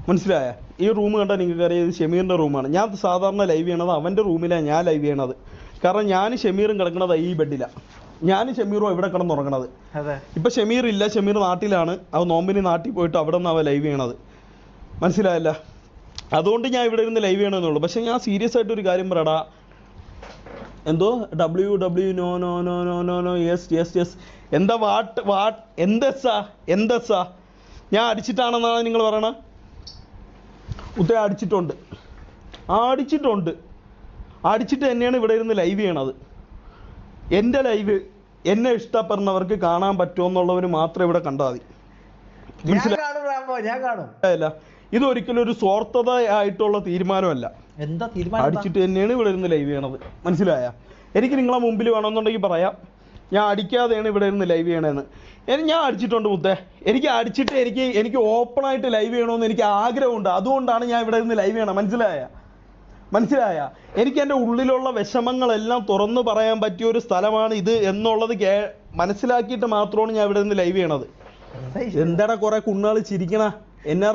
മനസ്സിലായ? ഈ റൂം കണ്ടാൽ നിങ്ങൾക്ക് അറിയാം ഇത് ഷമീറിൻ്റെ റൂമാണ്. ഞാൻ സാധാരണ ലൈവ് ചെയ്യണത് അവൻ്റെ റൂമിലാണ് ഞാൻ ലൈവ് ചെയ്യണത്. കാരണം ഞാൻ ഷമീറും കിടക്കണത് ഈ ബെഡിലാണ്. ഞാനും ഷമീറും ഇവിടെ കിടന്നുറങ്ങണത്. ഇപ്പം ഷമീർ ഇല്ല, ഷമീർ നാട്ടിലാണ്. അവൻ നോമ്പിന് നാട്ടിൽ പോയിട്ട് അവിടെ നിന്ന് അവൻ ലൈവ് ചെയ്യണത്. മനസ്സിലായല്ല? അതുകൊണ്ട് ഞാൻ ഇവിടെ ഇരുന്ന് ലൈവ് ചെയ്യണമെന്നുള്ളൂ. പക്ഷേ ഞാൻ സീരിയസ് ആയിട്ടൊരു കാര്യം പറയടാ. എന്തോ WW no no no no no no yes yes yes എന്താ എന്തെസ്സാ ഞാൻ അടിച്ചിട്ടാണെന്നാണ് നിങ്ങൾ പറയണത്? അടിച്ചിട്ടുണ്ട്. അടിച്ചിട്ട് തന്നെയാണ് ഇവിടെ ഇരുന്ന് ലൈവ് ചെയ്യണത്. എൻ്റെ ലൈവ് എന്നെ ഇഷ്ടപ്പെടുന്നവർക്ക് കാണാൻ പറ്റുമെന്നുള്ളവർ മാത്രം ഇവിടെ കണ്ടാൽ മതി. മനസ്സിലായില്ല? ഇതൊരിക്കലും ഒരു സ്വാർത്ഥത ആയിട്ടുള്ള തീരുമാനമല്ല. അടിച്ചിട്ട് തന്നെയാണ് ഇവിടെ ഇരുന്ന് ലൈവ് ചെയ്യണത്. മനസ്സിലായ? എനിക്ക് നിങ്ങളെ മുമ്പിൽ വേണമെന്നുണ്ടെങ്കിൽ പറയാം, ഞാൻ അടിക്കാതെയാണ് ഇവിടെ ഇരുന്ന് ലൈവ് ചെയ്യണതെന്ന്. ഞാൻ അടിച്ചിട്ടുണ്ട് മുത്തേ. എനിക്ക് അടിച്ചിട്ട് എനിക്ക് ഓപ്പണായിട്ട് ലൈവ് ചെയ്യണമെന്ന് എനിക്ക് ആഗ്രഹമുണ്ട്. അതുകൊണ്ടാണ് ഞാൻ ഇവിടെ ഇരുന്ന് ലൈവ് ചെയ്യണം. മനസ്സിലായ? എനിക്ക് എൻ്റെ ഉള്ളിലുള്ള വിഷമങ്ങളെല്ലാം തുറന്നു പറയാൻ പറ്റിയ ഒരു സ്ഥലമാണ് ഇത് എന്നുള്ളത് മനസ്സിലാക്കിയിട്ട് മാത്രമാണ് ഞാൻ ഇവിടെ നിന്ന് ലൈവ് ചെയ്യണത്. എന്താടാ കുറെ കുണ്ണാൾ ചിരിക്കണ? എന്നാ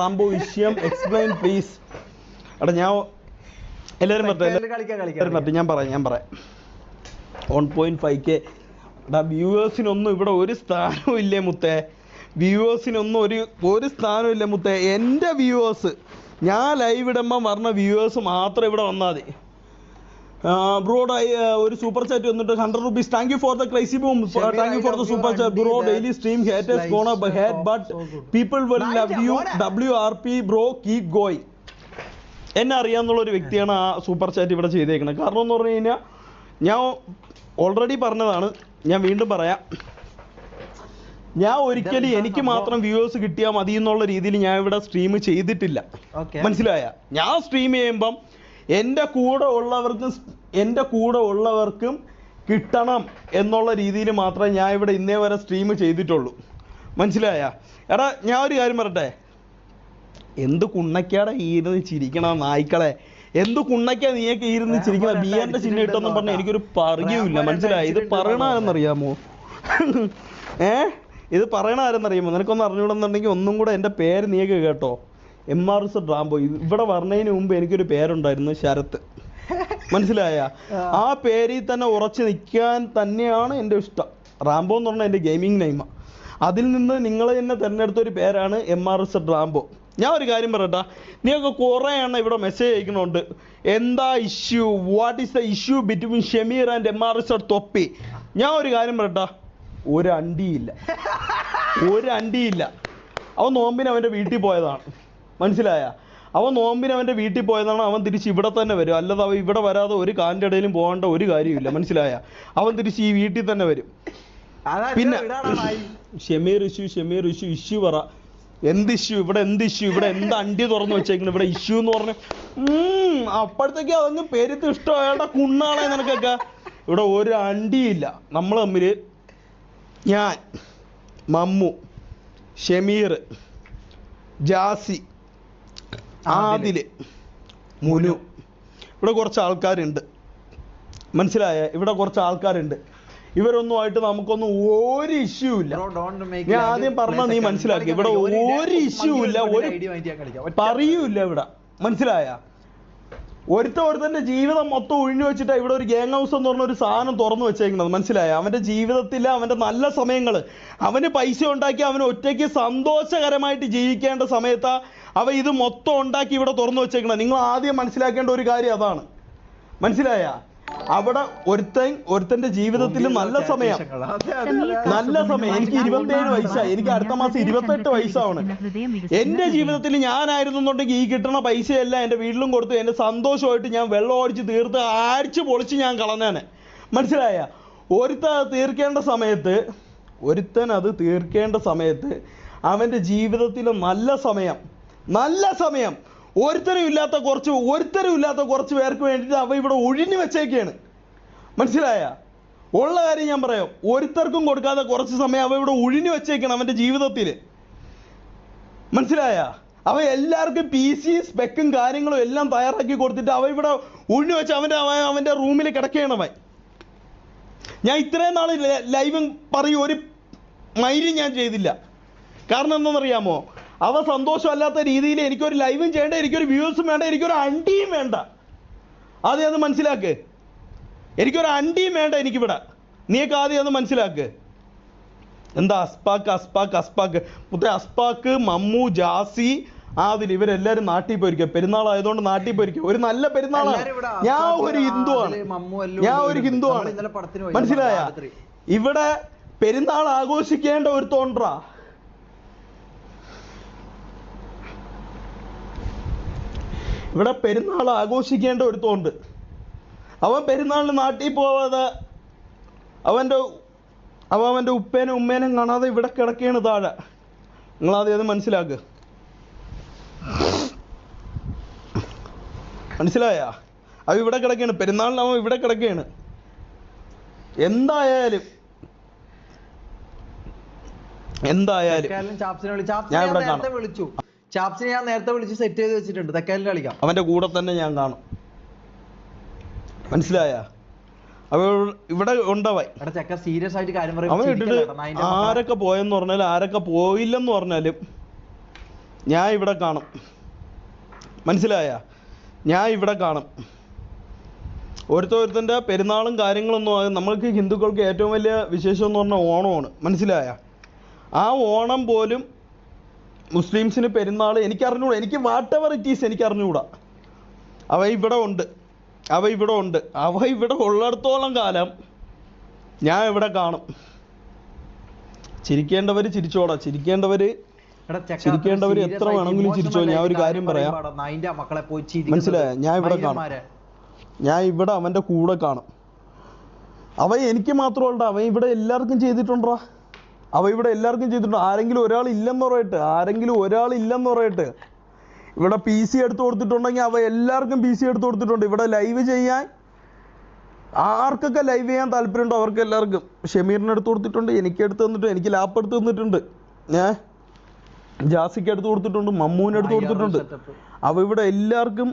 റാംബോ വിഷയം എക്സ്പ്ലെയിൻ പ്ലീസ്. എടാ ഞാൻ എല്ലാവരും പറ്റേ ഞാൻ പറയാം 1.5K. എടാ വ്യൂവേഴ്സിനൊന്നും ഇവിടെ ഒരു സ്ഥാനവും ഇല്ലേ മുത്തേ. വ്യൂവേഴ്സിനൊന്നും ഒരു സ്ഥാനവും ഇല്ല മുത്തേ. എൻ്റെ വ്യൂവേഴ്സ്, ഞാൻ ലൈവ് ഇടുമ്പം പറഞ്ഞ വ്യൂവേഴ്സ് മാത്രം ഇവിടെ വന്നാൽ മതി. ബ്രോഡായി ഒരു സൂപ്പർ ചാറ്റ് വന്നിട്ട് 100 rupees. Thank you for the crazy boom. Thank you for the super chat bro. Daily stream haters gonna hate but people will love you. WRP bro keep going. എന്നെ അറിയാമെന്നുള്ളൊരു വ്യക്തിയാണ് ആ super chat ഇവിടെ ചെയ്തേക്കുന്നത്. കാരണം എന്ന് പറഞ്ഞു കഴിഞ്ഞാൽ ഞാൻ ഓൾറെഡി പറഞ്ഞതാണ്, ഞാൻ വീണ്ടും പറയാം. ഞാൻ ഒരിക്കലും എനിക്ക് മാത്രം വ്യൂവേഴ്സ് കിട്ടിയാൽ മതി എന്നുള്ള രീതിയിൽ ഞാൻ ഇവിടെ സ്ട്രീം ചെയ്തിട്ടില്ല. മനസ്സിലായ? ഞാൻ സ്ട്രീം ചെയ്യുമ്പം എൻ്റെ കൂടെ ഉള്ളവർക്കും കിട്ടണം എന്നുള്ള രീതിയിൽ മാത്രമേ ഞാൻ ഇവിടെ ഇന്നേ വരെ സ്ട്രീം ചെയ്തിട്ടുള്ളൂ. മനസ്സിലായ? എടാ ഞാൻ ഒരു കാര്യം പറയട്ടെ, എന്ത് കുണ്ണയ്ക്കാടെ ഇരുന്ന് ചിരിക്കണ നായ്ക്കളെ, എന്ത് കുണ്ണയ്ക്കാ നീയൊക്കെ ഇരുന്ന് ചിരിക്കണ? ബിയറിന്റെ ചിഹ്നം ഇട്ടെന്നും പറഞ്ഞാൽ എനിക്കൊരു പറയുമില്ല. മനസ്സിലായ? ഇത് പറയണ ആരെന്നറിയാമോ? ഇത് പറയണ ആരെന്നറിയാമോ? നിനക്കൊന്നും അറിഞ്ഞൂടെന്നുണ്ടെങ്കിൽ ഒന്നും കൂടെ എൻ്റെ പേര് നീയൊക്കെ കേട്ടോ. MRZ Rambo. ഇവിടെ പറഞ്ഞതിന് മുമ്പ് എനിക്കൊരു പേരുണ്ടായിരുന്നു, ശരത്ത്. മനസ്സിലായ? ആ പേരിൽ തന്നെ ഉറച്ചു നിൽക്കാൻ തന്നെയാണ് എൻ്റെ ഇഷ്ടം. റാംബോ എന്ന് പറഞ്ഞാൽ എൻ്റെ ഗെയിമിംഗ് നെയിമാണ്. അതിൽ നിന്ന് നിങ്ങൾ തന്നെ തിരഞ്ഞെടുത്തൊരു പേരാണ് MRZ റാംബോ. ഞാൻ ഒരു കാര്യം പറയട്ടാ, നീയൊക്കെ കുറേ എണ്ണം ഇവിടെ മെസ്സേജ് അയക്കണുണ്ട്. എന്താ issue? What is the issue between Shameer and MRZ തൊപ്പി? ഞാൻ ഒരു കാര്യം പറയട്ടാ, ഒരു അണ്ടിയില്ല. അവൻ നോമ്പിന് അവൻ്റെ വീട്ടിൽ പോയതാണ്. മനസ്സിലായ? അവൻ നോമ്പിന് അവൻ്റെ വീട്ടിൽ പോയതാണ്. അവൻ തിരിച്ച് ഇവിടെ തന്നെ വരും. അല്ലാതെ അവൻ ഇവിടെ വരാതെ ഒരു കാലിൻ്റെ ഇടയിലും പോകേണ്ട ഒരു കാര്യമില്ല. മനസ്സിലായ? അവൻ തിരിച്ച് ഈ വീട്ടിൽ തന്നെ വരും. പിന്നെ ഷമീർ ഇഷ്യൂ പറ. എന്ത് ഇഷ്യൂ? ഇവിടെ എന്ത് ഇഷ്യൂ? ഇവിടെ എന്ത് അണ്ടി തുറന്നു വെച്ചേക്കണം? ഇവിടെ ഇഷ്യൂ എന്ന് പറഞ്ഞ് അപ്പോഴത്തേക്ക് അതങ്ങ് പെരുത്ത് ഇഷ്ടമായാളുടെ കുണ്ണാളെ നിനക്കൊക്കെ. ഇവിടെ ഒരു അണ്ടിയില്ല. നമ്മൾ തമ്മിൽ, ഞാൻ, മമ്മു, ഷമീർ, ജാസി, ആദിൽ, മുനു, ഇവിടെ കുറച്ച് ആൾക്കാരുണ്ട്. മനസ്സിലായ? ഇവിടെ കുറച്ച് ആൾക്കാരുണ്ട്. ഇവരൊന്നുമായിട്ട് നമുക്കൊന്നും ഒരു ഇഷ്യൂ ഇല്ല. ഞാൻ ആദ്യം പറഞ്ഞാൽ നീ മനസ്സിലാക്കി. ഇവിടെ ഒരു ഇഷ്യൂ ഇല്ല, ഒരു പറയൂല്ല ഇവിടെ. മനസ്സിലായ? ഒരുത്തൻ്റെ ജീവിതം മൊത്തം ഒഴിഞ്ഞു വെച്ചിട്ടാണ് ഇവിടെ ഒരു ഗ്യാങ് ഹൗസ് എന്ന് പറഞ്ഞ ഒരു സാധനം തുറന്നു വെച്ചേക്കുന്നത്. മനസ്സിലായ? അവൻ്റെ ജീവിതത്തിൽ അവൻ്റെ നല്ല സമയങ്ങൾ, അവന് പൈസ ഉണ്ടാക്കി അവന് ഒറ്റയ്ക്ക് സന്തോഷകരമായിട്ട് ജീവിക്കേണ്ട സമയത്താണ് അവ ഇത് മൊത്തം ഉണ്ടാക്കി ഇവിടെ തുറന്നു വെച്ചേക്കണം. നിങ്ങൾ ആദ്യം മനസ്സിലാക്കേണ്ട ഒരു കാര്യം അതാണ്. മനസ്സിലായ? അവിടെ ഒരുത്തൻ്റെ ജീവിതത്തിൽ നല്ല സമയം. എനിക്ക് 27 വയസ്സായി. എനിക്ക് അടുത്ത മാസം 28 വയസ്സാണ്. എൻ്റെ ജീവിതത്തിൽ ഞാനായിരുന്നുണ്ടെങ്കിൽ ഈ കിട്ടുന്ന പൈസയെല്ലാം എൻ്റെ വീട്ടിലും കൊടുത്ത് എൻ്റെ സന്തോഷമായിട്ട് ഞാൻ വെള്ളം ഓടിച്ച് തീർത്ത് അടിച്ച് പൊളിച്ച് ഞാൻ കളഞ്ഞാണ്. മനസ്സിലായ? ഒരുത്തൻ അത് തീർക്കേണ്ട സമയത്ത് അവൻ്റെ ജീവിതത്തിൽ നല്ല സമയം ഒരുത്തരും ഇല്ലാത്ത കുറച്ച് പേർക്ക് വേണ്ടിയിട്ട് അവ ഇവിടെ ഒഴിഞ്ഞു വെച്ചേക്കാണ്. മനസ്സിലായ? ഉള്ള കാര്യം ഞാൻ പറയാം. ഒരുത്തർക്കും കൊടുക്കാതെ കുറച്ച് സമയം അവ ഇവിടെ ഒഴിഞ്ഞു വെച്ചേക്കണം അവൻ്റെ ജീവിതത്തിൽ. മനസ്സിലായ? അവ എല്ലാവർക്കും PC സ്പെക്കും കാര്യങ്ങളും എല്ലാം തയ്യാറാക്കി കൊടുത്തിട്ട് അവ ഇവിടെ ഒഴിഞ്ഞു വെച്ച് അവൻ്റെ റൂമിൽ കിടക്കുകയാണവൻ. ഞാൻ ഇത്രയും നാൾ ലൈവും പറയും ഒരു മൈലും ഞാൻ ചെയ്തില്ല. കാരണം എന്താണെന്നറിയാമോ? അവൻ സന്തോഷമല്ലാത്ത രീതിയിൽ എനിക്കൊരു ലൈവും ചെയ്യേണ്ട, എനിക്കൊരു വ്യൂസും വേണ്ട, എനിക്കൊരു അണ്ടിയും വേണ്ട. ആദ്യം അത് മനസ്സിലാക്ക്. എനിക്കൊരു അണ്ടിയും വേണ്ട എനിക്കിവിടെ. നീയൊക്കെ ആദ്യം അത് മനസ്സിലാക്ക്. എന്താ അസ്പാക്ക് മുത്തേ, അസ്പാക്ക്, മമ്മു, ജാസി, ആദിൽ, ഇവരെല്ലാരും നാട്ടിൽ പോയിരിക്കുക. പെരുന്നാളായതുകൊണ്ട് നാട്ടിൽ പോയിരിക്കുക. ഒരു നല്ല പെരുന്നാളാണ്. ഞാൻ ഒരു ഹിന്ദുവാണ്, മനസ്സിലായ? ഇവിടെ പെരുന്നാൾ ആഘോഷിക്കേണ്ട ഒരു തോണ്ടാ. ഇവിടെ പെരുന്നാൾ ആഘോഷിക്കേണ്ട ഒരു തോണ്ട്. അവൻ പെരുന്നാളിന് നാട്ടിൽ പോവാതെ അവൻ്റെ ഉപ്പേനും ഉമ്മേനും കാണാതെ ഇവിടെ കിടക്കുകയാണ് താഴെ. നിങ്ങളാദ്യം അത് മനസ്സിലാക്കുക. മനസ്സിലായ? അവ ഇവിടെ കിടക്കുകയാണ്, പെരുന്നാളിന് അവൻ ഇവിടെ കിടക്കുകയാണ്. എന്തായാലും ഞാൻ ഇവിടെ കാണും. ചാപ്സിനെ ഞാൻ നേരത്തെ വിളിച്ച് സെറ്റ് ചെയ്ത് വെച്ചിട്ടുണ്ട്. തെക്കാലിന് കളിക്കാം. അവന്റെ കൂടെ തന്നെ ഞാൻ കാണും. മനസ്സിലായ? അവ ഇവിടെ ഉണ്ടവൻ. സീരിയസ് ആയിട്ട് കാര്യം അവൻ ഇട്ടിട്ട് ആരൊക്കെ പോയെന്ന് പറഞ്ഞാലും ആരൊക്കെ പോയില്ലെന്ന് പറഞ്ഞാലും ഞാൻ ഇവിടെ കാണും. മനസ്സിലായ? ഞാൻ ഇവിടെ കാണും. ഓരോരുത്തൻ്റെ പെരുന്നാളും കാര്യങ്ങളൊന്നും നമ്മൾക്ക് ഹിന്ദുക്കൾക്ക് ഏറ്റവും വലിയ വിശേഷം എന്ന് പറഞ്ഞാൽ ഓണമാണ്. മനസ്സിലായ? ആ ഓണം പോലും മുസ്ലിംസിന് പെരുന്നാൾ എനിക്കറിഞ്ഞൂടാ. എനിക്ക് വാട്ട് എവർ ഇറ്റ് ഈസ് എനിക്കറിഞ്ഞൂടാ. അവ ഇവിടെ ഉണ്ട്. അവ ഇവിടെ ഉള്ളിടത്തോളം കാലം ഞാൻ ഇവിടെ കാണും. ചിരിക്കേണ്ടവർ ചിരിച്ചോടാ. ചിരിക്കേണ്ടവർ എത്ര വേണമെങ്കിലും ചിരിച്ചോ. ഞാൻ ഒരു കാര്യം പറയാം, മനസ്സിലായ? ഞാൻ ഇവിടെ കാണും. ഞാൻ ഇവിടെ അവൻ്റെ കൂടെ കാണും. അവൻ എനിക്ക് മാത്രമല്ല, അവൻ ഇവിടെ എല്ലാവർക്കും ചെയ്തിട്ടുണ്ടാ. ഇവിടെ ചെയ്തിട്ടുണ്ട്. ആരെങ്കിലും ഒരാൾ ഇല്ലെന്ന് പറയട്ടെ. ഇവിടെ PC എടുത്ത് കൊടുത്തിട്ടുണ്ടെങ്കിൽ എല്ലാവർക്കും PC എടുത്ത് കൊടുത്തിട്ടുണ്ട്. ഇവിടെ ലൈവ് ചെയ്യാൻ ആർക്കൊക്കെ ലൈവ് ചെയ്യാൻ താല്പര്യമുണ്ടോ അവർക്ക് എല്ലാവർക്കും. ഷമീറിന് എടുത്ത് കൊടുത്തിട്ടുണ്ട്, എനിക്ക് എടുത്ത് തന്നിട്ടുണ്ട്, എനിക്ക് ലാപ്പ് എടുത്ത് തന്നിട്ടുണ്ട്, ഞാൻ ജാസിക്ക് എടുത്ത് കൊടുത്തിട്ടുണ്ട്, മമ്മൂന് എടുത്ത് കൊടുത്തിട്ടുണ്ട്. ഇവിടെ എല്ലാവർക്കും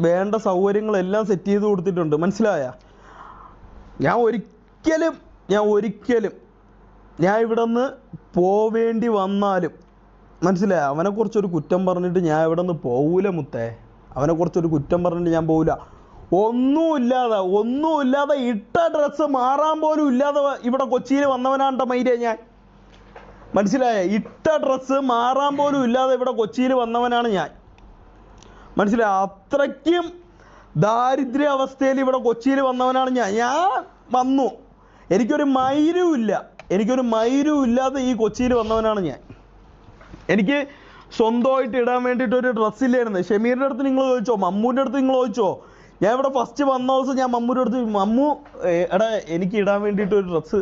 വേണ്ട സൗകര്യങ്ങളെല്ലാം സെറ്റ് ചെയ്ത് കൊടുത്തിട്ടുണ്ട്. മനസ്സിലായ? ഞാൻ ഒരിക്കലും ഇവിടെ നിന്ന് പോവേണ്ടി വന്നാലും, മനസ്സിലായ? അവനെക്കുറിച്ചൊരു കുറ്റം പറഞ്ഞിട്ട് ഞാൻ ഇവിടെ നിന്ന് പോവില്ല മുത്തേ. അവനെക്കുറിച്ചൊരു കുറ്റം പറഞ്ഞിട്ട് ഞാൻ പോവില്ല. ഒന്നുമില്ലാതെ ഇട്ട ഡ്രസ്സ് മാറാൻ പോലും ഇല്ലാതെ ഇവിടെ കൊച്ചിയിൽ വന്നവനാണ്ട മൈരേ ഞാൻ. മനസ്സിലായ? ഇട്ട ഡ്രസ്സ് മാറാൻ പോലും ഇല്ലാതെ ഇവിടെ കൊച്ചിയിൽ വന്നവനാണ് ഞാൻ. മനസ്സിലായ? അത്രയ്ക്കും ദാരിദ്ര്യ അവസ്ഥയിൽ ഇവിടെ കൊച്ചിയിൽ വന്നവനാണ് ഞാൻ വന്നു. എനിക്കൊരു മൈരും ഇല്ലാതെ ഈ കൊച്ചിയിൽ വന്നവനാണ് ഞാൻ. എനിക്ക് സ്വന്തമായിട്ട് ഇടാൻ വേണ്ടിയിട്ട് ഒരു ഡ്രസ്സില്ലായിരുന്നു. ഷമീറിൻ്റെ അടുത്ത് നിങ്ങൾ ചോദിച്ചോ, മമ്മൂൻ്റെ അടുത്ത് നിങ്ങൾ ചോദിച്ചോ. ഞാൻ ഇവിടെ ഫസ്റ്റ് വന്ന ദിവസം ഞാൻ മമ്മൂൻ്റെ അടുത്ത്, മമ്മു എടാ എനിക്ക് ഇടാൻ വേണ്ടിയിട്ട് ഒരു ഡ്രസ്സ്,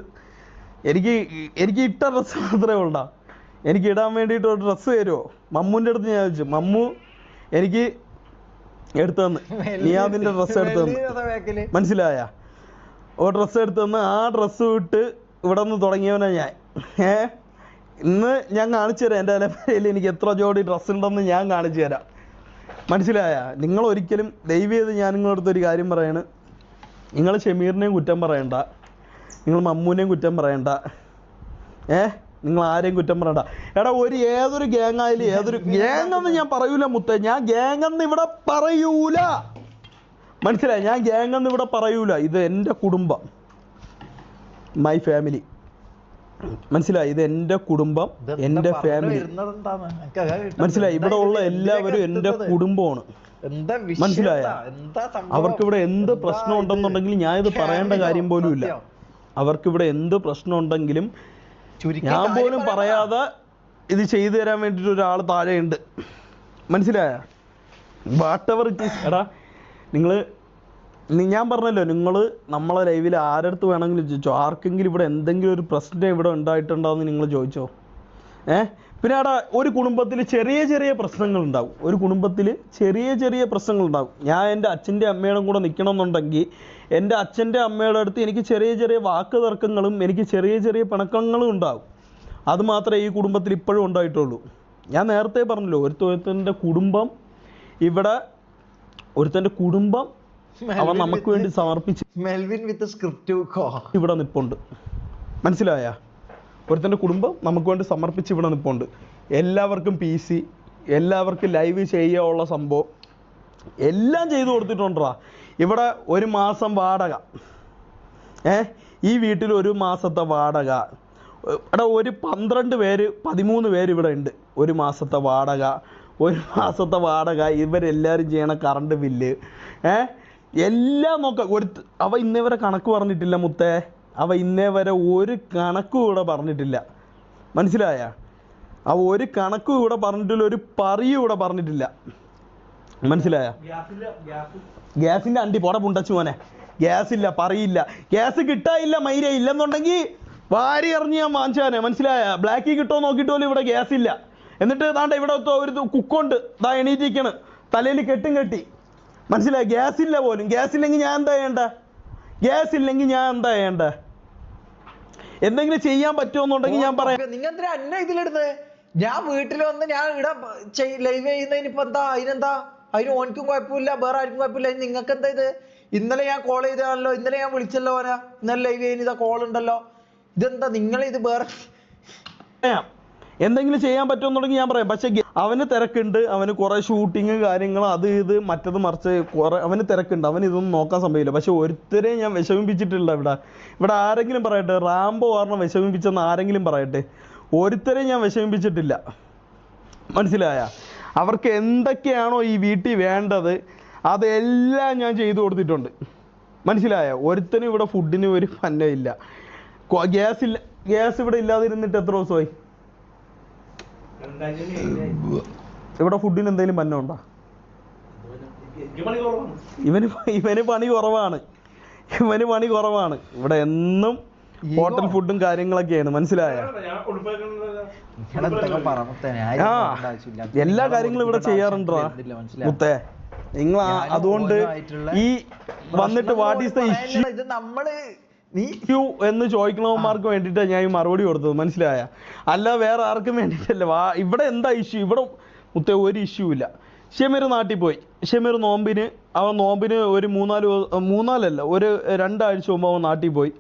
എനിക്ക് ഇട്ട ഡ്രസ്സ് മാത്രമേ ഉള്ളൂ, എനിക്ക് ഇടാൻ വേണ്ടിയിട്ട് ഒരു ഡ്രസ്സ് തരുമോ? മമ്മൂൻ്റെ അടുത്ത് ഞാൻ ചോദിച്ചു. മമ്മു എനിക്ക് എടുത്തു തന്ന്, നീ അതിൻ്റെ ഡ്രസ്സ് എടുത്തു തന്ന്. മനസ്സിലായ? ഡ്രസ്സ് എടുത്തു തന്ന് ആ ഡ്രസ്സ് വിട്ട് ഇവിടെ നിന്ന് തുടങ്ങിയവനാണ് ഞാൻ. ഇന്ന് ഞാൻ കാണിച്ചു തരാം എൻ്റെ അലപ്പയിൽ എനിക്ക് എത്ര ജോഡി ഡ്രസ്സ് ഉണ്ടെന്ന് ഞാൻ കാണിച്ചു തരാം. മനസ്സിലായ? നിങ്ങൾ ഒരിക്കലും ദയവ് ചെയ്ത് ഞാൻ നിങ്ങളടുത്തൊരു കാര്യം പറയാണ്, നിങ്ങൾ ഷമീറിനെയും കുറ്റം പറയണ്ട, നിങ്ങൾ മമ്മൂനെയും കുറ്റം പറയണ്ട, നിങ്ങൾ ആരെയും കുറ്റം പറയണ്ട. എടാ ഏതൊരു ഗ്യാങ്ങായാലും ഏതൊരു ഗ്യാങ്ങെന്ന് ഞാൻ പറയൂല മുത്തേ. ഞാൻ ഗ്യാങ്ങെന്ന് ഇവിടെ പറയൂല. മനസ്സിലായി? ഞാൻ ഗ്യാങ്ങെന്ന് ഇവിടെ പറയൂല. ഇത് എൻ്റെ കുടുംബം, മൈ ഫാമിലി. മനസ്സിലായി? ഇത് എൻ്റെ കുടുംബം, എൻ്റെ ഫാമിലി. മനസ്സിലായി? ഇവിടെ ഉള്ള എല്ലാവരും എൻ്റെ കുടുംബമാണ്. മനസ്സിലായ? അവർക്കിവിടെ എന്ത് പ്രശ്നം ഉണ്ടെന്നുണ്ടെങ്കിൽ ഞാൻ ഇത് പറയേണ്ട കാര്യം പോലും ഇല്ല. അവർക്കിവിടെ എന്ത് പ്രശ്നം ഉണ്ടെങ്കിലും ഞാൻ പോലും പറയാതെ ഇത് ചെയ്തു തരാൻ വേണ്ടിയിട്ട് ഒരാൾ താഴെയുണ്ട്. മനസ്സിലായ? Whatever it is. എടാ ഞാൻ പറഞ്ഞല്ലോ, നിങ്ങൾ നമ്മളെ ലൈവിൽ ആരടുത്ത് വേണമെങ്കിലും ചോദിച്ചോ. ആർക്കെങ്കിലും ഇവിടെ എന്തെങ്കിലും ഒരു പ്രശ്നം ഇവിടെ ഉണ്ടായിട്ടുണ്ടോയെന്ന് നിങ്ങൾ ചോദിച്ചോ. പിന്നെ അവിടെ ഒരു കുടുംബത്തിൽ ചെറിയ പ്രശ്നങ്ങളുണ്ടാവും. ഞാൻ എൻ്റെ അച്ഛൻ്റെ അമ്മയുടെ കൂടെ നിൽക്കണമെന്നുണ്ടെങ്കിൽ എൻ്റെ അച്ഛൻ്റെ അമ്മയുടെ അടുത്ത് എനിക്ക് ചെറിയ വാക്ക് തർക്കങ്ങളും എനിക്ക് ചെറിയ പിണക്കങ്ങളും ഉണ്ടാവും. അതുമാത്രമേ ഈ കുടുംബത്തിൽ ഇപ്പോഴും ഉണ്ടായിട്ടുള്ളൂ. ഞാൻ നേരത്തെ പറഞ്ഞല്ലോ, ഒരുത്തൻ്റെ കുടുംബം അവൻ നമുക്ക് വേണ്ടി സമർപ്പിച്ച് മെൽവിൻ വിത്ത് സ്ക്രിപ്റ്റ് ഇവിടെ നിൽപ്പുണ്ട്. മനസ്സിലായ? ഒരുത്തൻ്റെ കുടുംബം നമുക്ക് വേണ്ടി സമർപ്പിച്ച് ഇവിടെ നിൽപ്പുണ്ട്. എല്ലാവർക്കും PC, എല്ലാവർക്കും ലൈവ് ചെയ്യാനുള്ള സംഭവം എല്ലാം ചെയ്തു കൊടുത്തിട്ടുണ്ടാ. ഇവിടെ ഒരു മാസം വാടക, ഈ വീട്ടിൽ ഒരു മാസത്തെ വാടക, ഇവിടെ ഒരു 12 പേര് 13 പേര് ഇവിടെ ഉണ്ട്. ഒരു മാസത്തെ വാടക, ഇവരെല്ലാവരും ചെയ്യണ കറണ്ട് ബില്ല്, എല്ലാം നോക്കാം. അവ ഇന്നേ വരെ കണക്ക് പറഞ്ഞിട്ടില്ല മുത്തേ, അവ ഇന്നേ വരെ ഒരു കണക്കും ഇവിടെ പറഞ്ഞിട്ടില്ല. മനസ്സിലായ? അവ ഒരു കണക്കും ഇവിടെ പറഞ്ഞിട്ടില്ല, ഒരു പറയും ഇവിടെ പറഞ്ഞിട്ടില്ല. മനസ്സിലായ? ഗ്യാസിൻ്റെ അണ്ടി പോടെ പുണ്ടച്ചു മോനെ. ഗ്യാസ് ഇല്ല, പറയില്ല. ഗ്യാസ് കിട്ടായില്ല മൈര, ഇല്ലെന്നുണ്ടെങ്കിൽ വാരി എറിഞ്ഞ് ഞാൻ വാങ്ങിച്ചാനെ. മനസ്സിലായ? ബ്ലാക്കിൽ കിട്ടുമോ നോക്കിയിട്ട് പോലും ഇവിടെ ഗ്യാസ് ഇല്ല. എന്നിട്ട് താണ്ട ഇവിടെ ഒരു കുക്കുണ്ട്, ദാ എണീറ്റിരിക്കണ്, തലയിൽ കെട്ടും കെട്ടി. മനസ്സിലായ? ഗ്യാസ് ഇല്ല പോലും. ഗ്യാസ് ഇല്ലെങ്കിൽ ഞാൻ എന്താ ചെയ്യണ്ട? എന്തെങ്കിലും ചെയ്യാൻ പറ്റുമെന്നുണ്ടെങ്കിൽ ഞാൻ പറയാം. നിങ്ങൾ എന്തിനാ എന്നെ ഇതിലിടുന്നത്? ഞാൻ വീട്ടിൽ വന്ന് ഞാൻ ഇവിടെ ലൈവ് ചെയ്യുന്നതിന് ഇപ്പൊ എന്താ? അതിന് ഓനിക്കും കുഴപ്പമില്ല, വേറെ ആർക്കും കുഴപ്പമില്ല. നിങ്ങൾക്ക് എന്താ ഇത്? ഇന്നലെ ഞാൻ കോൾ ചെയ്താണല്ലോ, ഇന്നലെ ഞാൻ വിളിച്ചല്ലോ ഓനാ, ഇന്നലെ ലൈവ് ചെയ്യുന്ന ഇതാ കോൾ ഉണ്ടല്ലോ. ഇതെന്താ നിങ്ങൾ ഇത് വേറെ? എന്തെങ്കിലും ചെയ്യാൻ പറ്റുമെന്നുണ്ടെങ്കിൽ ഞാൻ പറയാം. പക്ഷെ അവന് തിരക്കുണ്ട്, അവന് കുറെ ഷൂട്ടിങ് കാര്യങ്ങൾ, അത് ഇത് മറ്റത് മറിച്ച് കുറെ അവന് തിരക്കുണ്ട്. അവൻ ഇതൊന്നും നോക്കാൻ സമയമില്ല. പക്ഷെ ഒരുത്തരെയും ഞാൻ വിഷമിപ്പിച്ചിട്ടില്ല. ഇവിടെ ആരെങ്കിലും പറയട്ടെ, റാംബോ കാരണം വിഷമിപ്പിച്ചെന്ന് ആരെങ്കിലും പറയട്ടെ? ഒരുത്തരെയും ഞാൻ വിഷമിപ്പിച്ചിട്ടില്ല. മനസ്സിലായ? അവർക്ക് എന്തൊക്കെയാണോ ഈ വീട്ടിൽ വേണ്ടത് അതെല്ലാം ഞാൻ ചെയ്തു കൊടുത്തിട്ടുണ്ട്. മനസ്സിലായ? ഒരുത്തനും ഇവിടെ ഫുഡിന് ഒരു പന്നയില്ല. ഗ്യാസ് ഇവിടെ ഇല്ലാതിരുന്നിട്ട് എത്ര ദിവസമായി? ഇവിടെ ഫുഡിന് എന്തെങ്കിലും പന്നുണ്ടോ? ഇവന് പണി കുറവാണ്. ഇവിടെ എന്നും ഹോട്ടൽ ഫുഡും കാര്യങ്ങളൊക്കെയാണ്. മനസ്സിലായ? എല്ലാ കാര്യങ്ങളും ഇവിടെ ചെയ്യാറുണ്ടോ മുത്തേ? നിങ്ങൾ അതുകൊണ്ട് ഈ വന്നിട്ട് വാട്ട് ഈസ് ദ ഇഷ്യൂ എന്ന് ചോദിക്കണവന്മാർക്ക് വേണ്ടിയിട്ടാണ് ഞാൻ ഈ മറുപടി കൊടുത്തത്. മനസ്സിലായ? അല്ല വേറെ ആർക്കും വേണ്ടിയിട്ടല്ല. ഇവിടെ എന്താ ഇഷ്യൂ? ഇവിടെ മുത്തേ ഒരു ഇഷ്യൂ ഇല്ല. ഷമീർ നാട്ടിൽ പോയി. ഷമീർ നോമ്പിന് ഒരു മൂന്നാലല്ല ഒരു 2 ആഴ്ച മുമ്പ് അവൻ നാട്ടിൽ പോയി.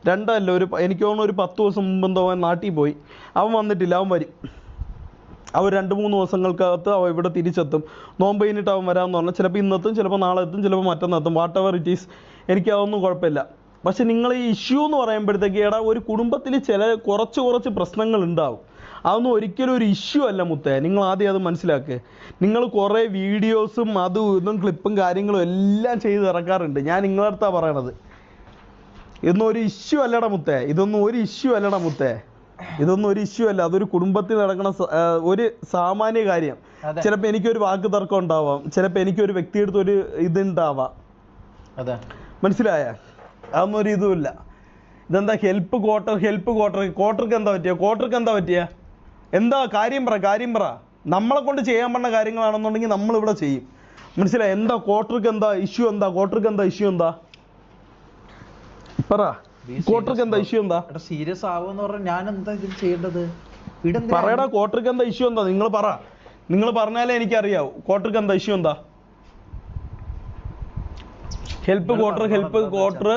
2 അല്ല, എനിക്ക് തോന്നുന്നു ഒരു 10 ദിവസം മുമ്പെന്തോ അവൻ നാട്ടിൽ പോയി. അവൻ വന്നിട്ടില്ല, അവൻ വരും. അവർ 2-3 ദിവസങ്ങൾക്കകത്ത് അവൻ ഇവിടെ തിരിച്ചെത്തും. നോമ്പ് കഴിഞ്ഞിട്ട് അവൻ വരാമെന്ന് പറഞ്ഞാൽ ചിലപ്പോൾ ഇന്നെത്തും, ചിലപ്പോൾ നാളെ എത്തും, ചിലപ്പോൾ മറ്റന്നെത്തും. വാട്ട് എവർ ഇറ്റ് ഈസ്, എനിക്ക് അതൊന്നും കുഴപ്പമില്ല. പക്ഷെ നിങ്ങൾ ഈ ഇഷ്യൂ എന്ന് പറയുമ്പോഴത്തേക്ക് ഒരു കുടുംബത്തിൽ കുറച്ച് പ്രശ്നങ്ങൾ ഉണ്ടാവും. അതൊന്നും ഒരിക്കലും ഒരു ഇഷ്യൂ അല്ല മുത്തേ. നിങ്ങൾ ആദ്യം അത് മനസ്സിലാക്കുക. നിങ്ങൾ കുറേ വീഡിയോസും അതും ഇതും ക്ലിപ്പും കാര്യങ്ങളും എല്ലാം ചെയ്ത് ഇറക്കാറുണ്ട്. ഞാൻ നിങ്ങളുടെ അടുത്താണ് പറയണത്. ഇതൊന്നും ഒരു ഇഷ്യൂ അല്ലടാ മുത്തേ. ഇതൊന്നും ഒരു ഇഷ്യൂ അല്ല. അതൊരു കുടുംബത്തിൽ നടക്കുന്ന ഒരു സാമാന്യ കാര്യം. ചിലപ്പോൾ എനിക്കൊരു വാക്ക് തർക്കം ഉണ്ടാവാം, ചിലപ്പോൾ എനിക്കൊരു വ്യക്തിയെടുത്ത് ഒരു ഇതുണ്ടാവാം. മനസ്സിലായ? അതൊന്നും ഒരു ഇതുമില്ല. ഇതെന്താ ഹെൽപ്പ് ക്വാർട്ടർക്ക് എന്താ പറ്റിയ? എന്താ കാര്യം പറ. നമ്മളെ കൊണ്ട് ചെയ്യാൻ പറഞ്ഞ കാര്യങ്ങളാണെന്നുണ്ടെങ്കിൽ നമ്മളിവിടെ ചെയ്യും. മനസ്സിലായി? എന്താ ക്വാർട്ടർക്ക് എന്താ ഇഷ്യൂ? പറ. ക്വാർട്ടർക്ക് എന്താ ഇഷ്യൂ? സീരിയസ് ആവുമെന്ന് പറഞ്ഞാൽ ഞാൻ എന്താ ഇത് ചെയ്യേണ്ടത്? പറയടാ, ക്വാർട്ടർക്ക് എന്താ ഇഷ്യൂ? നിങ്ങൾ പറ. നിങ്ങൾ പറഞ്ഞാലേ എനിക്കറിയാവൂ. ക്വാർട്ടർക്ക് എന്താ ഇഷ്യൂ? ഹെൽപ്പ് ക്വാർട്ടർ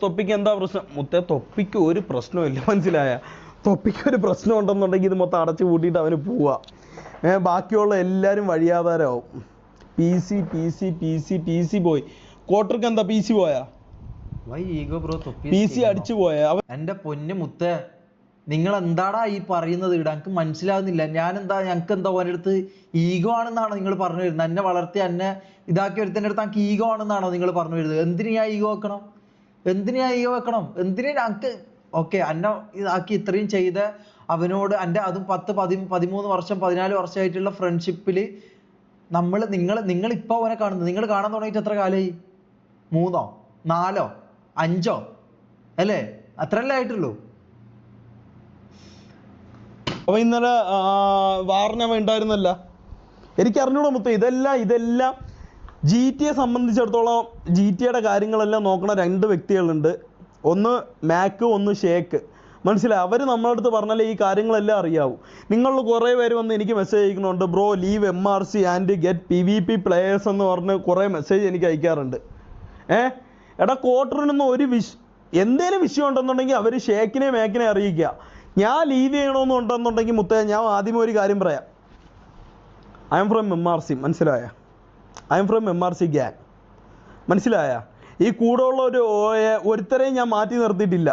തൊപ്പിക്ക് എന്താ പ്രശ്നം? മുത്തേ, തൊപ്പിക്ക് ഒരു പ്രശ്നമില്ല. മനസ്സിലായ? തൊപ്പിക്ക് ഒരു പ്രശ്നം ഉണ്ടെന്നുണ്ടെങ്കിൽ ഇത് മൊത്തം അടച്ചു കൂട്ടിയിട്ട് അവന് പോവാ. ബാക്കിയുള്ള എല്ലാവരും വഴിയാധാരമാവും. PC പോയി. ക്വാർട്ടർക്ക് എന്താ PC പോയാ? PC അടിച്ചു പോയാ? എന്റെ പൊന്നു മുത്തേ, നിങ്ങൾ എന്താടാ ഈ പറയുന്നത്? എനിക്ക് മനസ്സിലാവുന്നില്ല. ഞങ്ങൾക്ക് എന്താ ഓൻ്റെ അടുത്ത് ഈഗോ ആണെന്നാണോ നിങ്ങൾ പറഞ്ഞു വരുന്നത്? എന്നെ വളർത്തി എന്നെ ഇതാക്കി ഒരുത്തൻ്റെ അടുത്ത് എനിക്ക് ഈഗോ ആണെന്നാണോ നിങ്ങൾ പറഞ്ഞു വരുന്നത്? എന്തിനു ഞാൻ ഈഗോ വെക്കണം? എന്തിനു ഞങ്ങൾക്ക് ഓക്കെ എന്നെ ഇതാക്കി ഇത്രയും ചെയ്ത് അവനോട് എൻ്റെ അതും 10, 13 വർഷം 14 വർഷമായിട്ടുള്ള ഫ്രണ്ട്ഷിപ്പിൽ നിങ്ങൾ ഇപ്പോൾ അവനെ കാണുന്നത്, നിങ്ങൾ കാണാൻ തുടങ്ങിയിട്ട് എത്ര കാലമായി? 3, 4, 5 അല്ലേ? അത്രയല്ലേ ആയിട്ടുള്ളൂ. അവ ഇന്നലെ വാറിനവ ഉണ്ടായിരുന്നല്ല. എനിക്ക് അറിഞ്ഞൂടാ മുത്തേ. ഇതെല്ലാം GTA സംബന്ധിച്ചിടത്തോളം GTAയുടെ കാര്യങ്ങളെല്ലാം നോക്കണ 2 വ്യക്തികളുണ്ട്. ഒന്ന് മാക്ക്, ഒന്ന് ഷേക്ക്. മനസ്സിലായി? അവർ നമ്മളെ അടുത്ത് പറഞ്ഞാലേ ഈ കാര്യങ്ങളെല്ലാം അറിയാവൂ. നിങ്ങളിൽ കുറേ പേര് വന്ന് എനിക്ക് മെസ്സേജ് അയക്കുന്നുണ്ട്. Bro leave MRC and get PVP players എന്ന് പറഞ്ഞ് കുറേ മെസ്സേജ് എനിക്ക് അയക്കാറുണ്ട്. എടാ, ക്വാർട്ടറിനൊന്നും എന്തേലും വിഷയം ഉണ്ടെന്നുണ്ടെങ്കിൽ അവർ ഷേക്കിനെ മേക്കിനെ അറിയിക്കുക. ഞാൻ ലീവ് ചെയ്യണമെന്നുണ്ടെന്നുണ്ടെങ്കിൽ മുത്തേ, ഞാൻ ആദ്യമേ ഒരു കാര്യം പറയാം. ഐ എം ഫ്രം MRC, മനസ്സിലായ? I am from MRC gang, മനസ്സിലായ? ഈ കൂടെയുള്ള ഒരുത്തരെയും ഞാൻ മാറ്റി നിർത്തിയിട്ടില്ല.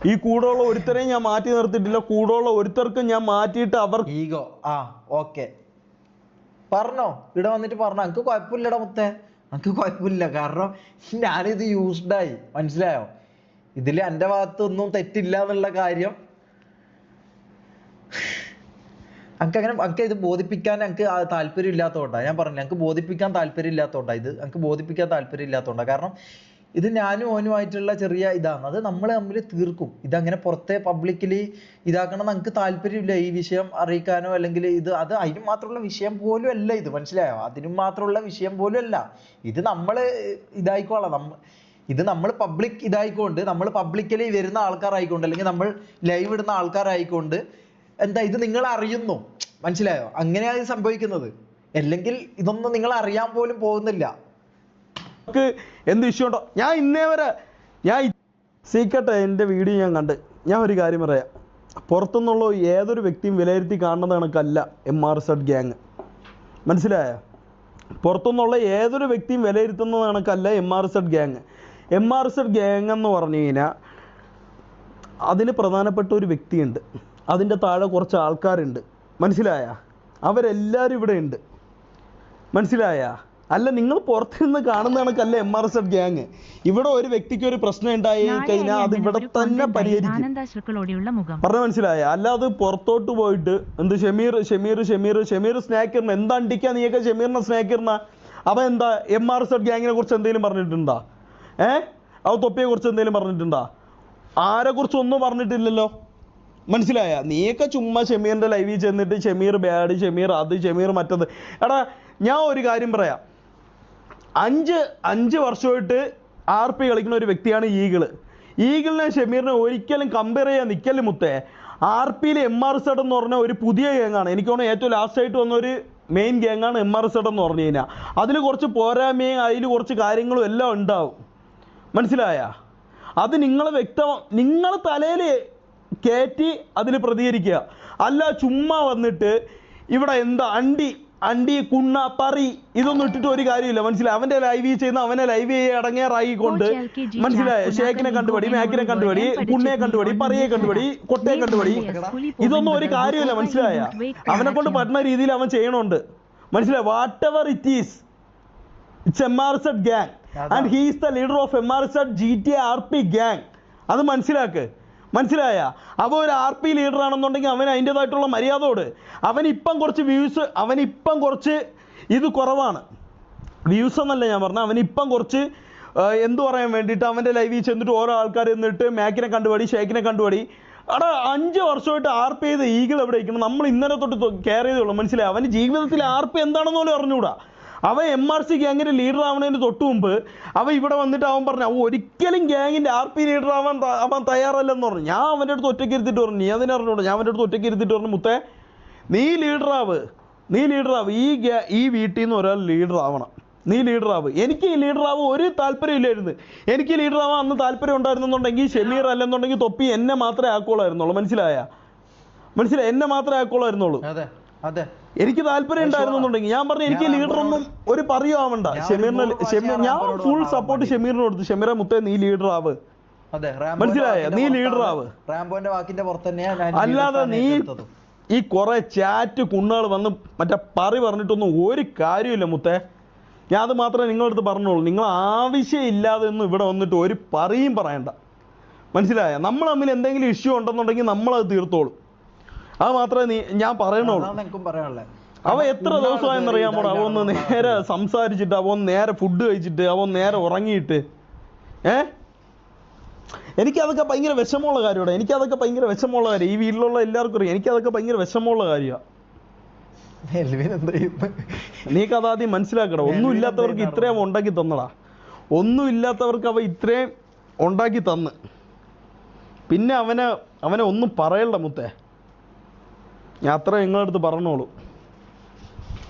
ഈ കൂടെയുള്ള ഒരുത്തരെയും ഞാൻ മാറ്റി നിർത്തിയിട്ടില്ല. കൂടെയുള്ള ഒരുത്തർക്കും ഞാൻ മാറ്റിയിട്ട് അവർ ഈഗോ. ഓക്കെ, പറഞ്ഞോ, ഇവിടെ വന്നിട്ട് പറഞ്ഞോ. എനിക്ക് കുഴപ്പമില്ലടാ മുത്തേ, എനിക്ക് കുഴപ്പമില്ല. കാരണം ഞാനിത് യൂസ്ഡായി, മനസ്സിലായോ? ഇതിൽ എൻ്റെ ഭാഗത്തൊന്നും തെറ്റില്ല എന്നുള്ള കാര്യം എനിക്ക് ഇത് ബോധിപ്പിക്കാൻ എനിക്ക് താല്പര്യം ഇല്ലാത്തതുകൊണ്ടാണ്. ഞാൻ പറഞ്ഞു, എനിക്ക് ബോധിപ്പിക്കാൻ താല്പര്യം ഇല്ലാത്തതുകൊണ്ടാണ്. എനിക്ക് ബോധിപ്പിക്കാൻ താല്പര്യം ഇല്ലാത്തതുകൊണ്ടാണ്. കാരണം ഇത് ഞാനും ഓനുമായിട്ടുള്ള ചെറിയ ഇതാണ്. അത് നമ്മൾ തമ്മിൽ തീർക്കും. ഇതങ്ങനെ പുറത്തെ പബ്ലിക്കലി ഇതാക്കണം എനിക്ക് താല്പര്യമില്ല. ഈ വിഷയം അറിയിക്കാനോ അല്ലെങ്കിൽ അതിന് മാത്രമുള്ള വിഷയം പോലും അല്ല ഇത്, മനസ്സിലായോ? അതിനും മാത്രമുള്ള വിഷയം പോലും അല്ല ഇത്. നമ്മൾ ഇതായിക്കോളാം, ഇത് നമ്മൾ പബ്ലിക് ഇതായിക്കൊണ്ട്, നമ്മൾ പബ്ലിക്കലി വരുന്ന ആൾക്കാരായിക്കൊണ്ട്, അല്ലെങ്കിൽ നമ്മൾ ലൈവ് ഇടുന്ന ആൾക്കാരായിക്കൊണ്ട് എന്താ ഇത് നിങ്ങൾ അറിയുന്നു, മനസ്സിലായോ? അങ്ങനെയാണ് ഇത് സംഭവിക്കുന്നത്. അല്ലെങ്കിൽ ഇതൊന്നും നിങ്ങൾ അറിയാൻ പോലും പോകുന്നില്ല. എന്ത് ഇഷ്യൂ ഉണ്ടോ? ഞാൻ ഇന്നേ വരെ സീക്കട്ടെ എൻ്റെ വീഡിയോ ഞാൻ കണ്ട്. ഞാൻ ഒരു കാര്യം പറയാം, പുറത്തുനിന്നുള്ള ഏതൊരു വ്യക്തിയും വിലയിരുത്തി കാണുന്നത് കണക്കല്ല MRZ ഗ്യാങ്, മനസ്സിലായ? പുറത്തുനിന്നുള്ള ഏതൊരു വ്യക്തിയും വിലയിരുത്തുന്നത് കണക്കല്ല MRZ ഗ്യാങ്. MRZ ഗ്യാങ് എന്ന് പറഞ്ഞു കഴിഞ്ഞാൽ അതിന് പ്രധാനപ്പെട്ട ഒരു വ്യക്തിയുണ്ട്, അതിൻ്റെ താഴെ കുറച്ച് ആൾക്കാരുണ്ട്, മനസ്സിലായ? അവരെല്ലാവരും ഇവിടെ ഉണ്ട്, മനസ്സിലായ? അല്ല, നിങ്ങൾ പുറത്തുനിന്ന് കാണുന്ന കണക്കല്ല MRZ ഗ്യാങ്. ഇവിടെ ഒരു വ്യക്തിക്ക് ഒരു പ്രശ്നം ഉണ്ടായി കഴിഞ്ഞാൽ അത് ഇവിടെ തന്നെ പരിഹരിക്കും, പറഞ്ഞ മനസ്സിലായ? അല്ലാതെ പുറത്തോട്ട് പോയിട്ട് എന്ത് ഷമീർ സ്നേക്കറിന് എന്താ അണ്ടിക്കാ നീയൊക്കെ ഷമീറിനെ സ്നേക്കറിന? അവൻ എന്താ MRZ ഗ്യാങ്ങിനെ കുറിച്ച് എന്തെങ്കിലും പറഞ്ഞിട്ടുണ്ടാ? അവ തൊപ്പിയെ കുറിച്ച് എന്തെങ്കിലും പറഞ്ഞിട്ടുണ്ടാ? ആരെ കുറിച്ച് ഒന്നും പറഞ്ഞിട്ടില്ലല്ലോ, മനസ്സിലായ? നീയൊക്കെ ചുമ്മാ ഷമീറിൻ്റെ ലൈവിൽ ചെന്നിട്ട് ഷമീർ ബാഡ്, ഷമീർ അത്, ഷമീർ മറ്റത്. എടാ, ഞാൻ ഒരു കാര്യം പറയാം. 5 വർഷമായിട്ട് RP കളിക്കുന്ന ഒരു വ്യക്തിയാണ് ഈഗിളിനെ ഷമീറിനെ ഒരിക്കലും കമ്പയർ ചെയ്യാൻ നിൽക്കല് മുത്തേ. RPയിൽ MRZ എന്ന് പറഞ്ഞ ഒരു പുതിയ ഗ്യാങ്ങാണ്. എനിക്ക് തോന്നുന്നു ഏറ്റവും ലാസ്റ്റായിട്ട് വന്നൊരു മെയിൻ ഗ്യാങ്ങാണ് MRZ എന്ന് പറഞ്ഞു കഴിഞ്ഞാൽ. അതിൽ കുറച്ച് പോരായ്മയും അതിൽ കുറച്ച് കാര്യങ്ങളും എല്ലാം ഉണ്ടാവും, മനസ്സിലായ? അത് നിങ്ങൾ തലയിൽ കയറ്റി അതിൽ പ്രതികരിക്കുക. അല്ല ചുമ്മാ വന്നിട്ട് ഇവിടെ എന്താ അണ്ടി കുണ്ണ പറി ഇതൊന്നും ഇട്ടിട്ട് ഒരു കാര്യമില്ല, മനസ്സിലായി? അവൻ്റെ ലൈവ് ചെയ്യുന്ന അവനെ ലൈവ് അടങ്ങേറായിക്കൊണ്ട്, മനസ്സിലായ? ഷേക്കിനെ കണ്ടുപടി, മാക്കിനെ കണ്ടുപടി, കുണ്ണയെ കണ്ടുപടി, പറയെ കണ്ടുപടി, കൊട്ടയെ കണ്ടുപടി. ഇതൊന്നും ഒരു കാര്യമില്ല, മനസ്സിലായ? അവനെ കൊണ്ട് പറ്റുന്ന രീതിയിൽ അവൻ ചെയ്യണുണ്ട്, മനസ്സിലായി? What ever it is, it's MRZ gang and he is the leader of MRZ GTA RP gang. അത് മനസ്സിലായ? അവൻ ഒരു RP ലീഡർ ആണെന്നുണ്ടെങ്കിൽ അവന് അതിൻ്റെതായിട്ടുള്ള മര്യാദയോട്. അവനിപ്പം കുറച്ച് വ്യൂസ്, അവനിപ്പം കുറച്ച് ഇത് കുറവാണ്, വ്യൂസ് എന്നല്ല ഞാൻ പറഞ്ഞത്, അവനിപ്പം കുറച്ച് എന്തു പറയാൻ വേണ്ടിയിട്ട് അവൻ്റെ ലൈവിൽ ചെന്നിട്ട് ഓരോ ആൾക്കാർ എന്നിട്ട് മാക്കിനെ കണ്ടുപടി, ഷേക്കിനെ കണ്ടുപടി. അവിടെ 5 വർഷമായിട്ട് RP ചെയ്ത് ഈഗിൾ എവിടെ ഇരിക്കണം? നമ്മൾ ഇന്നലെ തൊട്ട് കെയർ ചെയ്തോളൂ, മനസ്സിലായി? അവന് ജീവിതത്തിൽ RP എന്താണെന്ന് പോലും അറിഞ്ഞുകൂടാ. അവൻ MRC ഗ്യാങ്ങിൻ്റെ ലീഡർ ആവുന്നതിന് തൊട്ട് മുമ്പ് അവൻ ഇവിടെ വന്നിട്ട് അവൻ പറഞ്ഞു അവൻ ഒരിക്കലും ഗ്യാങ്ങിൻ്റെ RP ലീഡർ ആവാൻ അവൻ തയ്യാറല്ലെന്ന് പറഞ്ഞു. ഞാൻ അവൻ്റെ അടുത്ത് ഒറ്റയ്ക്ക് ഇരുത്തിട്ട് പറഞ്ഞു, നീ അതിനെ അറിഞ്ഞൂടാ. ഞാൻ അവൻ്റെ അടുത്ത് ഒറ്റയ്ക്ക് ഇരുത്തിട്ട് പറഞ്ഞു, മുത്തേ നീ ലീഡറാവ്, ഈ വീട്ടിൽ നിന്ന് ഒരാൾ ലീഡർ ആവണം, നീ ലീഡറാവ്. എനിക്ക് ഈ ലീഡറാവ് ഒരു താല്പര്യമില്ലായിരുന്നു. എനിക്ക് ലീഡറാവാൻ അന്ന് താല്പര്യം ഉണ്ടായിരുന്നുണ്ടെങ്കിൽ ഷമീർ അല്ലെന്നുണ്ടെങ്കിൽ തൊപ്പി എന്നെ മാത്രമേ ആക്കോളായിരുന്നുള്ളൂ, മനസ്സിലായ? എന്നെ മാത്രമേ ആക്കോളായിരുന്നുള്ളൂ. എനിക്ക് താല്പര്യം ഉണ്ടായിരുന്നുണ്ടെങ്കിൽ ഞാൻ പറഞ്ഞു എനിക്ക് ലീഡറൊന്നും ഒരു പറയോ ആവണ്ട. ഞാൻ ഫുൾ സപ്പോർട്ട് ഷമീറിന് കൊടുത്തു. ഷമീറെ മുത്തേ നീ ലീഡർ ആവ്, മനസ്സിലായ? നീ ലീഡർ ആവ്. അല്ലാതെ നീ ഈ കുറെ ചാറ്റ് കുണ്ണുകൾ വന്ന് മറ്റേ പറഞ്ഞിട്ടൊന്നും ഒരു കാര്യമില്ല മുത്തേ. ഞാൻ അത് മാത്രമേ നിങ്ങളടുത്ത് പറഞ്ഞോളൂ. നിങ്ങൾ ആവശ്യമില്ലാതെ ഒന്നും ഇവിടെ വന്നിട്ട് ഒരു പറയണ്ട, മനസ്സിലായ? നമ്മൾ തമ്മിൽ എന്തെങ്കിലും ഇഷ്യൂ ഉണ്ടെന്നുണ്ടെങ്കിൽ നമ്മളത് തീർത്തോളും. അത് മാത്രമേ ഞാൻ പറയണുള്ളൂ. അവൻ എത്ര ദിവസമായെന്നറിയാമോ അവൻ നേരെ സംസാരിച്ചിട്ട്, അവൻ നേരെ ഫുഡ് കഴിച്ചിട്ട്, അവൻ നേരെ ഉറങ്ങിയിട്ട്. എനിക്കതൊക്കെ ഭയങ്കര വിഷമമുള്ള കാര്യമാണ്. ഈ വീട്ടിലുള്ള എല്ലാവർക്കും അറിയാം, എനിക്കതൊക്കെ ഭയങ്കര വിഷമമുള്ള കാര്യമാണ്. നീ കഥാദ്യം മനസ്സിലാക്കടാ. ഒന്നുമില്ലാത്തവർക്ക് ഇത്രയും ഉണ്ടാക്കി തന്നടാ. ഒന്നുമില്ലാത്തവർക്ക് അവ ഇത്രയും ഉണ്ടാക്കി തന്ന് പിന്നെ അവനെ ഒന്നും പറയണ്ട മുത്തേ. ഞാൻ അത്ര നിങ്ങളടുത്ത് പറഞ്ഞോളൂ.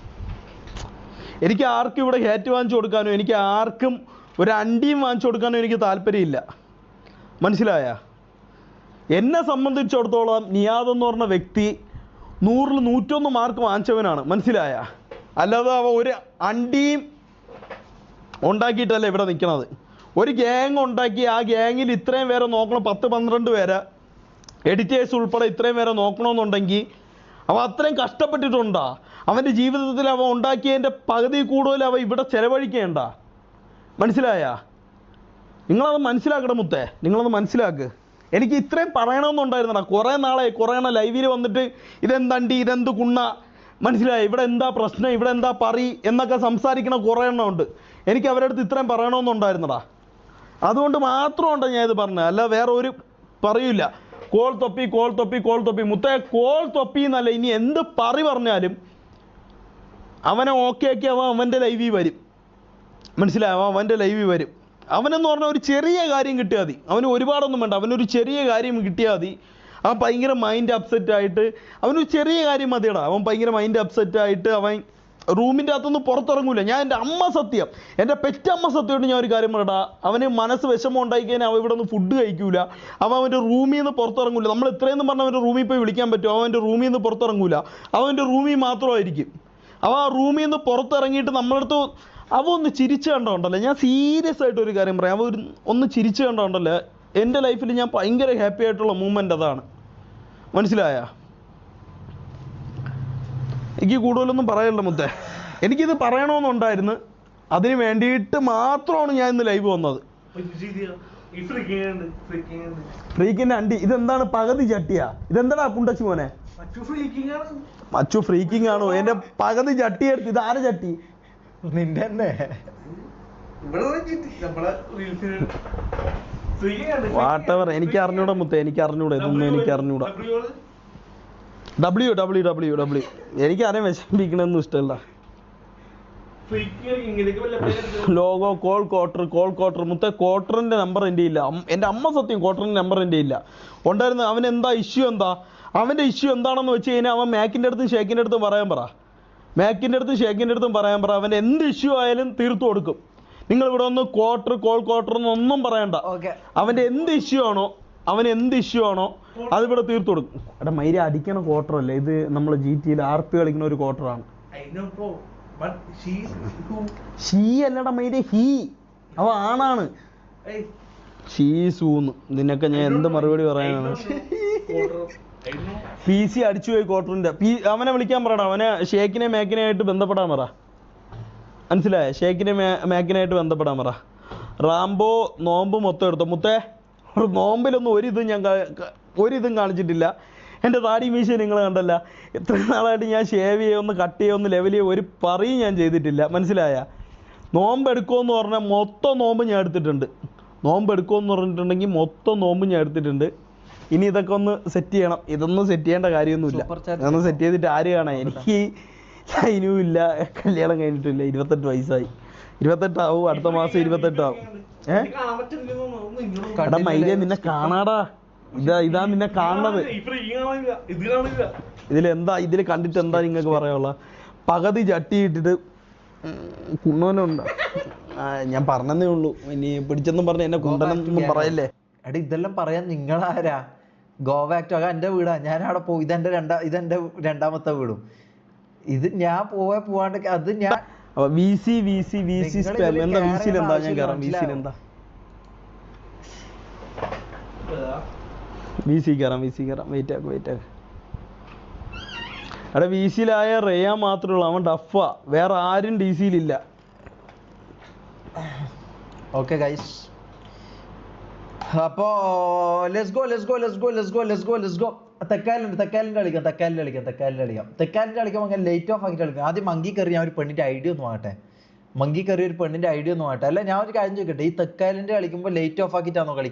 എനിക്ക് ആർക്കും ഇവിടെ ഹേറ്റ് വാങ്ങിച്ചു കൊടുക്കാനോ എനിക്ക് ആർക്കും ഒരു അണ്ടിയും വാങ്ങിച്ചു കൊടുക്കാനോ എനിക്ക് താല്പര്യമില്ല, മനസ്സിലായ? എന്നെ സംബന്ധിച്ചിടത്തോളം നിയാദ് എന്ന് പറഞ്ഞ വ്യക്തി 100-ൽ 101 മാർക്ക് വാങ്ങിച്ചവനാണ്, മനസ്സിലായ? അല്ലാതെ അവ ഒരു അണ്ടിയും ഉണ്ടാക്കിയിട്ടല്ല ഇവിടെ നിൽക്കണത്. ഒരു ഗ്യാങ് ഉണ്ടാക്കി ആ ഗ്യാങ്ങിൽ ഇത്രയും പേരെ നോക്കണം, 10-12 പേരെ എഡിറ്റേഴ്സ് ഉൾപ്പെടെ ഇത്രയും പേരെ നോക്കണമെന്നുണ്ടെങ്കിൽ അവ അത്രയും കഷ്ടപ്പെട്ടിട്ടുണ്ടാ? അവൻ്റെ ജീവിതത്തിൽ അവ ഉണ്ടാക്കിയതിൻ്റെ പകുതി കൂടുതൽ അവ ഇവിടെ ചിലവഴിക്കേണ്ട, മനസ്സിലായ? നിങ്ങളത് മനസ്സിലാക്കണം മുത്തേ, നിങ്ങളത് മനസ്സിലാക്ക്. എനിക്ക് ഇത്രയും പറയണമെന്നുണ്ടായിരുന്നടാ, കുറേ നാളെ കുറേ ലൈവിൽ വന്നിട്ട് ഇതെന്തണ്ടി, ഇതെന്ത് കുണ്ണ, മനസ്സിലായി? ഇവിടെ എന്താ പ്രശ്നം, ഇവിടെ എന്താ പറി എന്നൊക്കെ സംസാരിക്കണ കുറേ എണ്ണം ഉണ്ട്. എനിക്ക് അവരുടെ അടുത്ത് ഇത്രയും പറയണമെന്നുണ്ടായിരുന്നടാ, അതുകൊണ്ട് മാത്രമുണ്ട് ഞാൻ ഇത് പറഞ്ഞത്, അല്ല വേറെ ഒരു പറയില്ല. കോൾ തൊപ്പി കോൾ തൊപ്പി കോൾ തൊപ്പി മുത്തേ, കോൾ തൊപ്പി എന്നല്ല, ഇനി എന്ത് പറി പറഞ്ഞാലും അവനെ ഓക്കെ ആക്കി അവൻ്റെ ലൈവിൽ വരും, മനസ്സിലായോ? അവൻ്റെ ലൈവിൽ വരും. അവനെന്ന് പറഞ്ഞാൽ ഒരു ചെറിയ കാര്യം കിട്ടിയാൽ മതി, അവന് ഒരുപാടൊന്നും വേണ്ട, അവനൊരു ചെറിയ കാര്യം കിട്ടിയാൽ മതി, അവൻ ഭയങ്കര മൈൻഡ് അപ്സെറ്റായിട്ട്, അവനൊരു ചെറിയ കാര്യം മതിയടാ, അവൻ ഭയങ്കര മൈൻഡ് അപ്സെറ്റായിട്ട് അവൻ റൂമിൻ്റെ അകത്തുനിന്ന് പുറത്തിറങ്ങൂല. ഞാൻ എൻ്റെ അമ്മ സത്യം, എൻ്റെ പെറ്റമ്മ സത്യമായിട്ട് ഞാൻ ഒരു കാര്യം പറയടാ, അവന് മനസ്സ് വിഷമം ഉണ്ടായിക്കഴിഞ്ഞാൽ അവൻ ഇവിടെ നിന്ന് ഫുഡ് കഴിക്കൂല, അവൻ്റെ റൂമിൽ നിന്ന് പുറത്തിറങ്ങൂല. നമ്മൾ ഇത്രയെന്ന് പറഞ്ഞാൽ അവൻ്റെ റൂമിൽ പോയി വിളിക്കാൻ പറ്റും, അവൻ്റെ റൂമിൽ നിന്ന് പുറത്തിറങ്ങൂല, അവൻ്റെ റൂമിൽ മാത്രമായിരിക്കും. അവൻ ആ റൂമിൽ നിന്ന് പുറത്തിറങ്ങിയിട്ട് നമ്മളടുത്ത് അവ ഒന്ന് ചിരിച്ചു കണ്ടോണ്ടല്ലേ, ഞാൻ സീരിയസ് ആയിട്ട് ഒരു കാര്യം പറയാം, അവ ഒന്ന് ചിരിച്ചു കണ്ടോണ്ടല്ലേ, എൻ്റെ ലൈഫിൽ ഞാൻ ഭയങ്കര ഹാപ്പി ആയിട്ടുള്ള മൂമെൻ്റ് അതാണ്, മനസ്സിലായ? എനിക്ക് കൂടുതലൊന്നും പറയല്ല മുത്തേ, എനിക്കിത് പറയണമെന്നുണ്ടായിരുന്നു, അതിന് വേണ്ടിയിട്ട് മാത്രമാണ് ഞാൻ ഇന്ന് ലൈവ് വന്നത്. ഫ്രീക്കിൻ്റെ അണ്ടി ഇതെന്താണ്, പകുതി ചട്ടിയാ? ഇതെന്താടാ പുണ്ടച്ചു മോനെ? മച്ചു ഫ്രീക്കിംഗ് ആണോ? എൻ്റെ പകുതി ചട്ടി എടുത്ത്, ഇതാരെ ചട്ടി? നിന്റെ തന്നെ. വാട്ടവർ, എനിക്ക് അറിഞ്ഞൂടാ മുത്തേ, എനിക്ക് അറിഞ്ഞൂടാ, ഇതൊന്നും എനിക്ക് അറിഞ്ഞൂടാ. WWW എനിക്കാരെയും വിഷമിപ്പിക്കണമെന്നും ഇഷ്ടമല്ല. ലോഗോ കോൾ ക്വാർട്ടർ മുത്തേ, ക്വാർട്ടറിൻ്റെ നമ്പർ എൻ്റെ ഇല്ല. എൻ്റെ അമ്മ സത്യം, ക്വാർട്ടറിൻ്റെ നമ്പർ എൻ്റെ ഇല്ല. ഉണ്ടായിരുന്നു. അവൻ എന്താ ഇഷ്യൂ, എന്താ അവൻ്റെ ഇഷ്യൂ എന്താണെന്ന് വെച്ച് കഴിഞ്ഞാൽ അവൻ മാക്കിൻ്റെ അടുത്തും ഷേക്കിൻ്റെ അടുത്തും പറയാൻ പറ, മാക്കിൻ്റെ അടുത്തും ഷേക്കിൻ്റെ അടുത്തും പറയാൻ പറ, അവൻ്റെ എന്ത് ഇഷ്യൂ ആയാലും തീർത്തു കൊടുക്കും. നിങ്ങൾ ഇവിടെ ഒന്ന് കോൾ എന്നൊന്നും പറയണ്ട. അവൻ്റെ എന്ത് ഇഷ്യൂ ആണോ, അവന് എന്ത് ഇഷ്യൂ ആണോ അതിവിടെ തീർത്തു കൊടുക്കും. എടാ മൈര അടിക്കണ ക്വാർട്ടർ അല്ലേ ഇത്, നമ്മൾ GT RP കളിക്കുന്ന ഒരു ക്വാർട്ടറാണ്. ഷീ അല്ലടാ മൈര, ഹീ, അവ ആണാണ്. ഷീസൂന്ന് നിന്നൊക്കെ ഞാൻ എന്ത് മറുപടി പറയാനാണ്? PC അടിച്ചു പോയി ക്വാർട്ടറിൻ്റെ. അവനെ വിളിക്കാൻ പറയടാ, അവനെ ഷേക്കിനെ മേക്കിനായിട്ട് ബന്ധപ്പെടാൻ പറ, മനസ്സിലായ? ഷേക്കിനെ മേക്കിനായിട്ട് ബന്ധപ്പെടാൻ പറ. റാംബോ നോമ്പ് മൊത്തം എടുത്തോ മുത്തേ? നോമ്പിലൊന്നും ഒരിതും കാണിച്ചിട്ടില്ല. എൻ്റെ താടി മീശ നിങ്ങൾ കണ്ടല്ല, എത്ര നാളായിട്ട് ഞാൻ ഷേവ് ചെയ്യുമൊന്ന് കട്ട് ചെയ്യുമൊന്ന് ലെവൽ ചെയ്യുക ഒരു പറയും ഞാൻ ചെയ്തിട്ടില്ല, മനസ്സിലായ? നോമ്പ് എടുക്കുമെന്ന് പറഞ്ഞാൽ മൊത്തം നോമ്പ് ഞാൻ എടുത്തിട്ടുണ്ട്. നോമ്പ് എടുക്കുമെന്ന് പറഞ്ഞിട്ടുണ്ടെങ്കിൽ മൊത്തം നോമ്പ് ഞാൻ എടുത്തിട്ടുണ്ട്. ഇനി ഇതൊക്കെ ഒന്ന് സെറ്റ് ചെയ്യണം. ഇതൊന്നും സെറ്റ് ചെയ്യേണ്ട കാര്യമൊന്നുമില്ല, അതൊന്നും സെറ്റ് ചെയ്തിട്ട് ആര് കാണാൻ? എനിക്ക് ലൈനും ഇല്ല, കല്യാണം കഴിഞ്ഞിട്ടില്ല, 28 വയസ്സായി. 28 ആവും, അടുത്ത മാസം 28 ആവും. എടാ മൈരേ, നിന്നെ കാണാടാ, ഇതാ നിന്നെ കാണുന്നത്. ഇതിലെന്താ, ഇതിൽ കണ്ടിട്ട് എന്താ നിങ്ങൾക്ക് പറയാനുള്ള? പകുതി ചട്ടി ഇട്ടിട്ട് കുണ്ണോനുണ്ട്. ഞാൻ പറഞ്ഞതേ ഉള്ളൂ, ഇനി പിടിച്ചെന്നും പറഞ്ഞ എന്നെ കുണ്ടനെന്നൊന്നും പറയല്ലേ. എടാ ഇതെല്ലാം പറയാൻ നിങ്ങളാരാ? ഗോവാക്ട് എൻ്റെ വീടാ, ഞാൻ അവിടെ പോകും. ഇതെന്റെ രണ്ടാമത്തെ വീടും. ഇത് ഞാൻ പോവാണ്ട് അത് ഞാൻ VC സ്പാം എന്താ? VCയിൽ എന്താ? ഞാൻ കയറാം. VCയിൽ എന്താ? VC കയറാം. വെയിറ്റ് ആക്ക്. എടാ VCയിലായ റേയാൻ മാത്രമേ ഉള്ളൂ, അവൻ ഡഫാ, വേറെ ആരും DCയിലില്ല. ഓക്കെ ഗൈസ്, അപ്പോ ലെറ്റ്സ് ഗോ. തെക്കാലിൻ്റെ കളിക്കാം. അങ്ങനെ ലേറ്റ് ഓഫ് ആക്കിയിട്ട് കളിക്കാം. ആദ്യം മങ്കി കയറി ഞാൻ ഒരു പെണ്ണിന്റെ ഐഡിയ ഒന്ന് ആകട്ടെ. അല്ല ഞാൻ ഒരു കാര്യം ചോദിക്കട്ടെ, ഈ തെക്കാലിൻ്റെ കളിക്കുമ്പോൾ ലേറ്റ് ഓഫ് ആക്കിയിട്ടാണോ കളിക്കുന്നത്?